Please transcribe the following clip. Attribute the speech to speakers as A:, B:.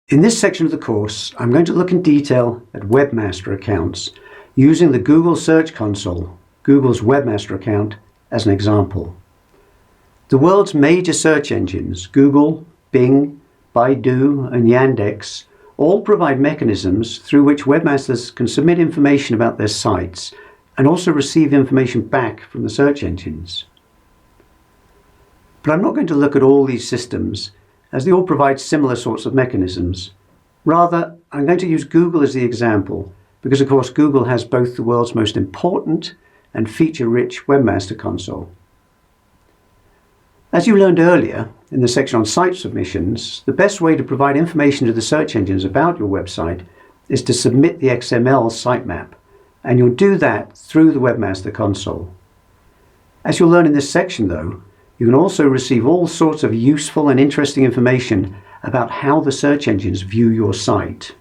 A: In this section of the course, I'm going to look in detail at Webmaster accounts using the Google Search Console, Google's Webmaster account, as an example. The world's major search engines, Google, Bing, Baidu, and Yandex, all provide mechanisms through which webmasters can submit information about their sites and also receive information back from the search engines. But I'm not going to look at all these systems, as they all provide similar sorts of mechanisms. Rather, I'm going to use Google as the example, because of course Google has both the world's most important and feature-rich Webmaster console. As you learned earlier, in the section on site submissions, the best way to provide information to the search engines about your website is to submit the XML sitemap, and you'll do that through the Webmaster console. As you'll learn in this section though, you can also receive all sorts of useful and interesting information about how the search engines view your site.